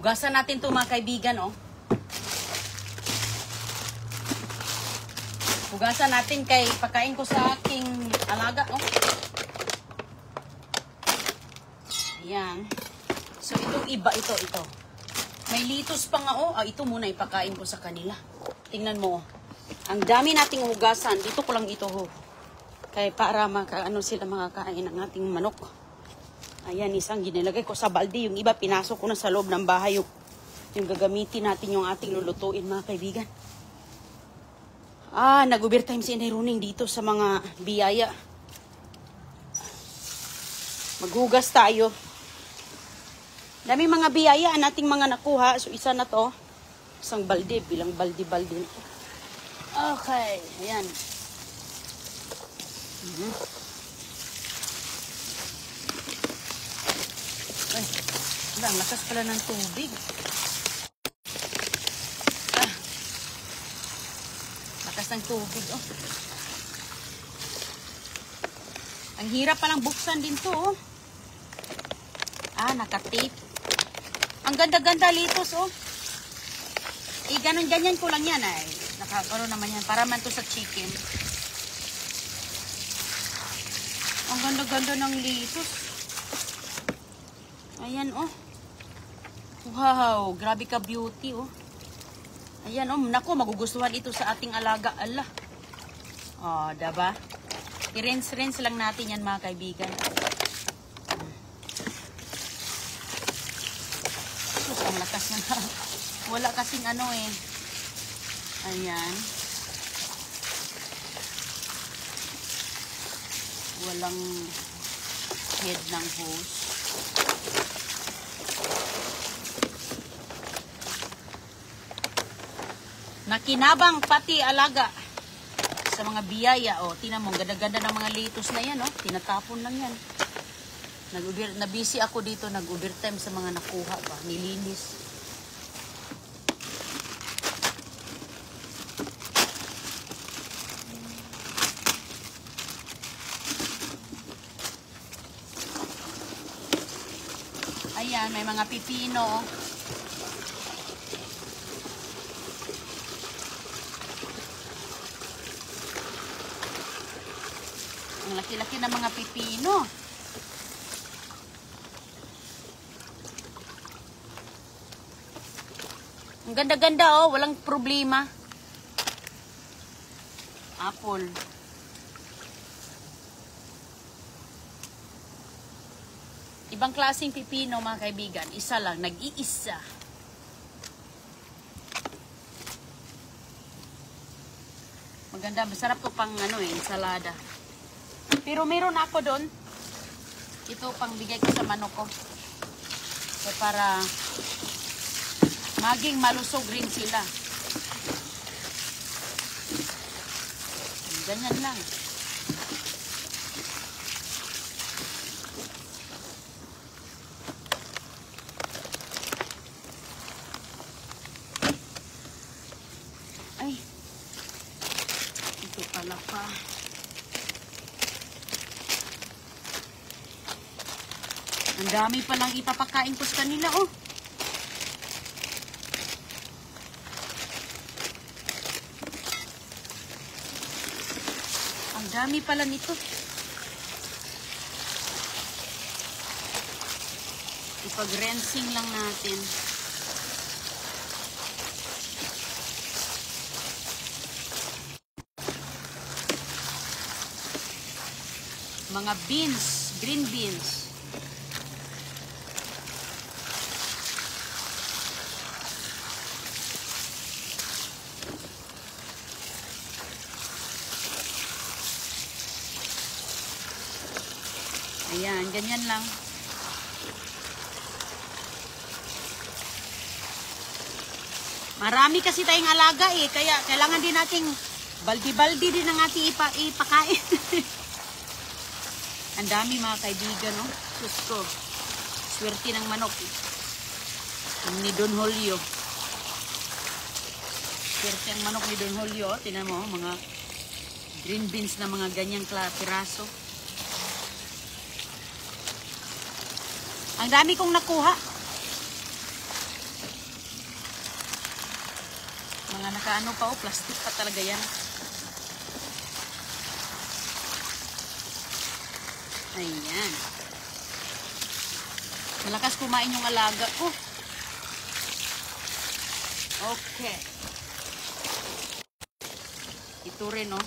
Hugasan natin to mga kaibigan, oh. Hugasan natin kay pakain ko sa aking alaga, oh. Ayan. So, itong iba, ito. May litos pa nga, oh. Ito muna ipakain ko sa kanila. Tingnan mo, oh. Ang dami nating hugasan. Dito ko lang ito, oh. Kaya para sila makakain ng ating manok. Ayan, isang ginilagay ko sa balde. Yung iba, pinasok ko na sa loob ng bahay. Yung gagamitin natin yung ating lulutuin, mga kaibigan. Nag-overtime si Inay Runing dito sa mga biyaya. Maghugas tayo. Dami mga biyaya ang ating mga nakuha. So, isa na to. Isang balde. Bilang balde-balde na to. Okay. Ayan. Ay, ang lakas pala ng tubig. Lakas ng tubig, oh. Ang hirap palang buksan din to, oh. Nakatape. Ang ganda-ganda litos, oh. Ganyan ko lang yan, ay. Nakakaro naman yan. Para man to sa chicken. Ang ganda-ganda ng litos. Ayan, oh. Wow, grabe ka beauty, oh. Ayan, oh. Naku, magugustuhan ito sa ating alaga. Allah. Oh, diba? I-rinse lang natin yan, mga kaibigan. Sus, ang lakas na. Wala kasing eh. Ayan. Walang head ng hose. Nakinabang pati alaga sa mga biyaya. O, tingnan mo, ganda-ganda ng mga litos na yan. O, tinatapon lang yan. Nabisi ako dito, nag-overtime sa mga nakuha ba. Nilinis. Ayan, may mga pipino. Ang laki-laki ng mga pipino. Ang ganda-ganda, oh. Walang problema. Apple. Ibang klaseng pipino, mga kaibigan. Isa lang, nag-iisa. Maganda, masarap to pang ensalada. Pero meron ako doon. Ito pang bigay ko sa manok ko. So, para maging malusog rin sila. Ganyan lang. Ay. Ito pala pa. Ang dami palang ipapakain ko sa kanila, oh. Ang dami pala nito. Ipag-rinsing lang natin. Mga beans, green beans. Ayan, ganyan lang. Marami kasi tayong alaga eh, kaya kailangan din nating baldi-baldi din ang ating ipakain. Ang dami mga kaibigan, no? Sus ko. Swerte ng manok. Ni Don Julio. Swerte ang manok ni Don Julio. Tingnan mo, mga green beans na mga ganyang piraso. Ang dami kong nakuha. Mga nakaano pa, plastic pa talaga yan. Ayan. Malakas kumain yung alaga ko. Okay. Ito rin, oh.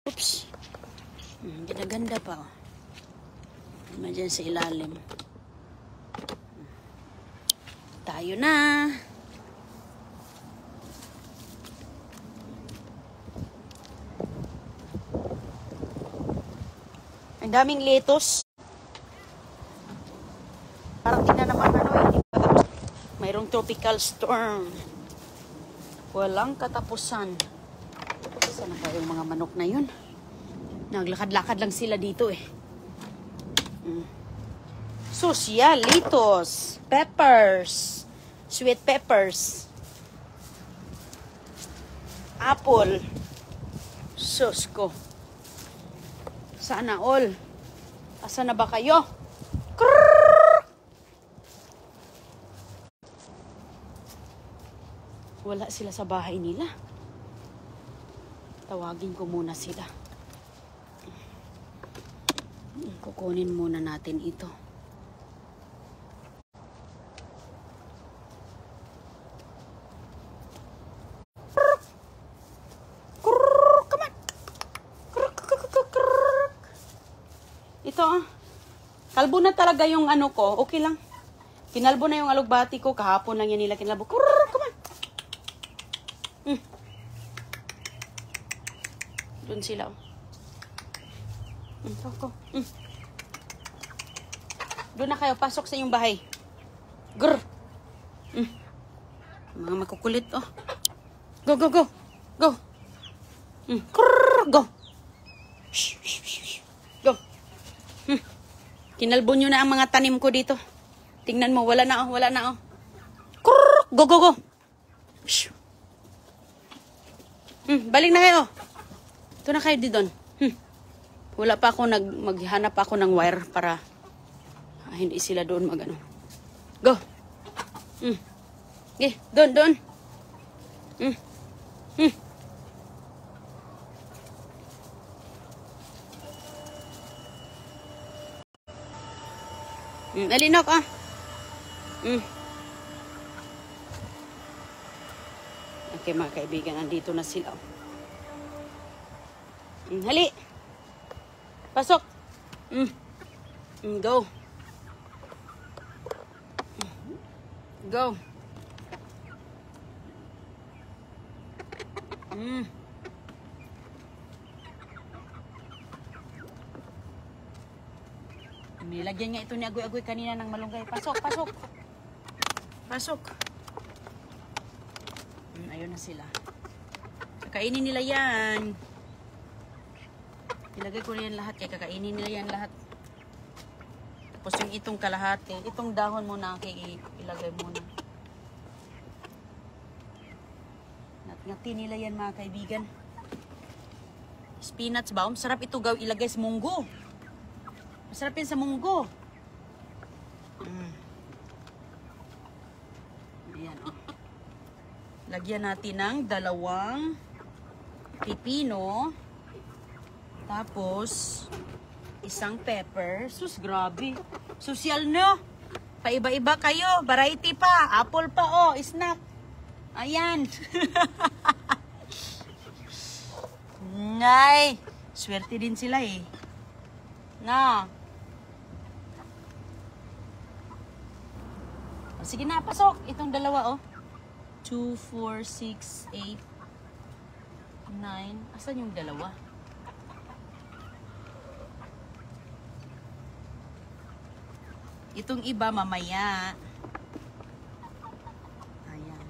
Oops. Ganda-ganda pa, oh. Diyan sa ilalim. Tayo na. Ang daming lettuce. Parang tingnan naman mayroong tropical storm. Walang katapusan. Sana ba yung mga manok na yun? Naglakad-lakad lang sila dito eh. Lettuce, peppers, sweet peppers, apple, sus ko. Sana all. Asa na ba kayo? Krrrr! Wala sila sa bahay nila. Tawagin ko muna sila. Kukunin muna natin ito. Come on. Ito, kalbo na talaga yung ano ko. Okay lang. Kinalbo na yung alugbati ko. Kahapon lang yan nila kinalbo. Come on. Doon sila. Doon na kayo. Pasok sa inyong bahay. Grr. Mga makukulit, oh. Go. Go. Grr. Go. Go. Kinalbo nyo na ang mga tanim ko dito. Tingnan mo. Wala na, oh. Grr. Go. Balik na kayo. Ito na kayo dito. Wala pa ako maghanap ako ng wire para hindi sila doon magano. Go. Okay, doon. Alinok, ah. Okay, mga kaibigan, nandito na sila. Hali. Pasok. Go. Go. Nilagyan nga ito ni Agoy-Agoy kanina ng malunggay. Pasok. Ayun na sila. Kakainin nila yan. Ilagay ko na yan lahat. Kaya kakainin nila yan lahat. Tapos yung itong kalahati. Itong dahon muna. Ilagay muna. Ngati nila yan, mga kaibigan. Spinach ba? Masarap ito ilagay sa munggo. Masarap yan sa munggo. Ayan, oh. Lagyan natin ng 2 pipino. Tapos, 1 pepper. Sus, grabe. Social no? Paiba-iba kayo. Variety pa. Apple pa, oh. Snack. Ayan. Ngay. Swerte din sila eh. Na. O, sige na, pasok. Itong dalawa, oh. 2, 4, 6, 8, 9. Asan yung dalawa? Itong iba mamaya. Ayan.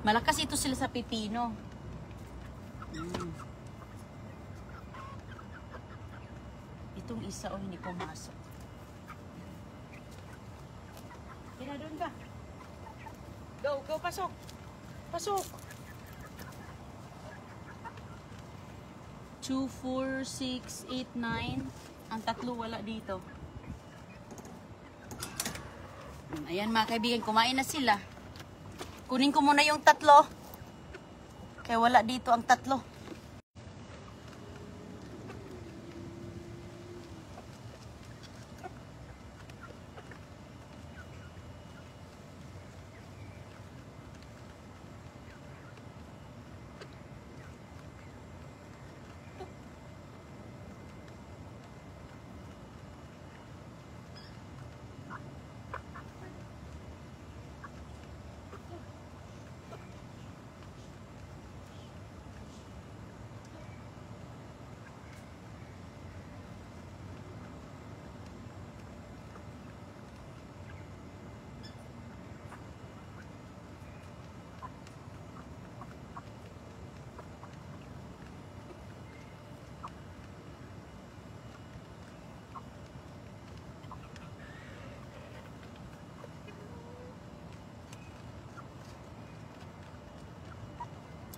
Malakas ito sila sa pipino. Itong isa, oh, hindi pumasok. Kina doon ka. Go, go, pasok. Pasok. 2, 4, 6, 8, 9. Ang tatlo wala dito. Ayan mga kaibigan, kumain na sila. Kunin ko muna yung tatlo. Kaya wala dito ang tatlo.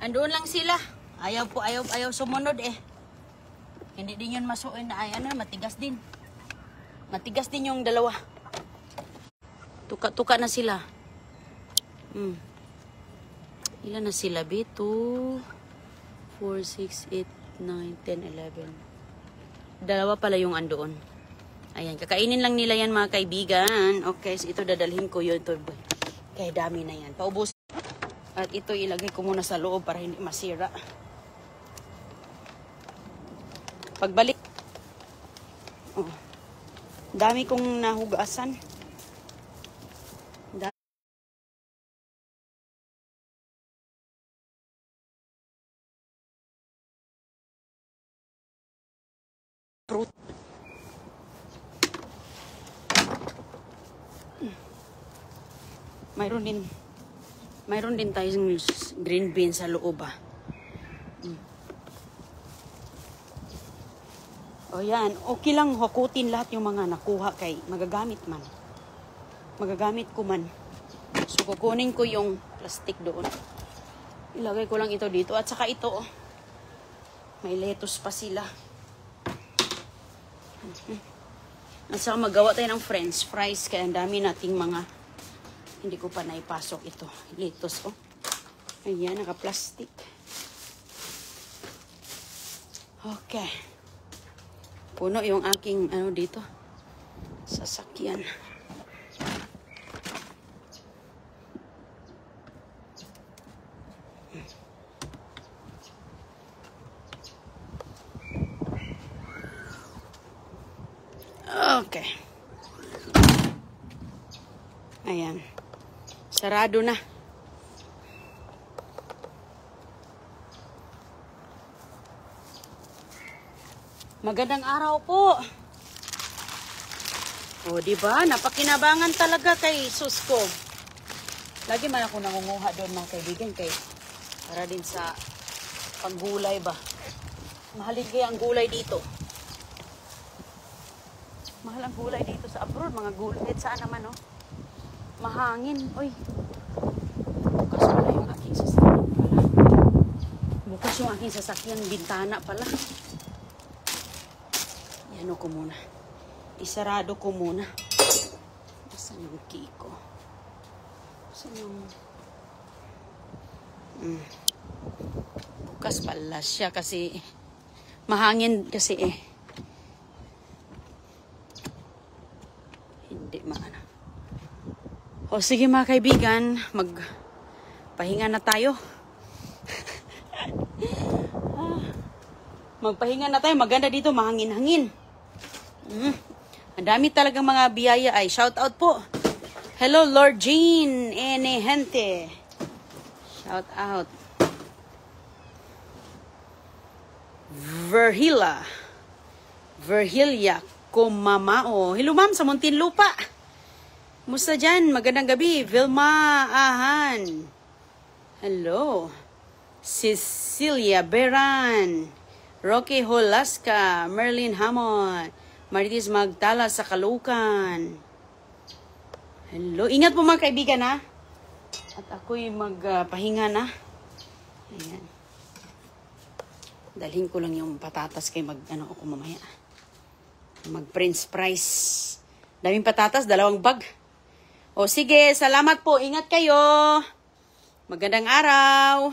Andoon lang sila. Ayaw sumunod eh. Hindi din yun masuin na ay ano, matigas din. Matigas din yung dalawa. Tuka-tuka na sila. Ilan na sila? 2, 4, 6, 8, 9, 10, 11. Dalawa pala yung andoon. Ayan, kakainin lang nila yan mga kaibigan. Okay, so ito dadalhin ko yun. Ito, kaya dami na yan. Paubos. At ito ilagay ko muna sa loob para hindi masira. Pagbalik. Oh, dami kong nahugasan. Fruit. Mayroon din tayong green beans sa loob ah. O yan, okay lang hakutin lahat yung mga nakuha kay magagamit man. Magagamit ko man. So kukunin ko yung plastic doon. Ilagay ko lang ito dito at saka ito oh. May lettuce pa sila. At saka magawa tayo ng french fries kaya ang dami nating mga hindi ko pa naipasok ito. Lettuce, oh. Ayan, naka-plastic. Okay. Puno yung aking, ano dito, sasakyan. Okay. Ayan. Sarado na. Magandang araw po. O, diba? Napakinabangan talaga kay sus ko. Lagi man ako nangunguha doon mga kaibigan kay para din sa paggulay ba. Mahalin kaya ang gulay dito. Mahal ang gulay dito sa abroad. Mga gulay. Saan naman, oh? Mahangin. Uy. Bukas pala yung aking sasakyan pala. Bukas yung aking sasakyan. Bintana pala. Ano ko muna. Isarado ko muna. Saan yung key ko? Saan yung... Bukas pala siya kasi mahangin kasi eh. Hindi maana. O sige mga kaibigan, magpahinga na tayo. Magpahinga na tayo. Maganda dito, mahangin-hangin. Ang dami talagang mga biyaya ay. Shout out po. Hello Lord Jean Enehente. Shout out. Verhilia Kumamao. Hello ma'am sa Muntinlupa. Musta dyan? Magandang gabi. Vilma Ahan. Hello. Cecilia Beran. Rocky Holaska. Merlin Hamon. Maritis Magtala sa Caloocan. Hello. Ingat po mga kaibigan ha. At ako'y magpahinga na. Ayan. Dalhin ko lang yung patatas kay ako mamaya. Mag-French fries. Daming patatas, 2 bag. O sige, salamat po. Ingat kayo. Magandang araw.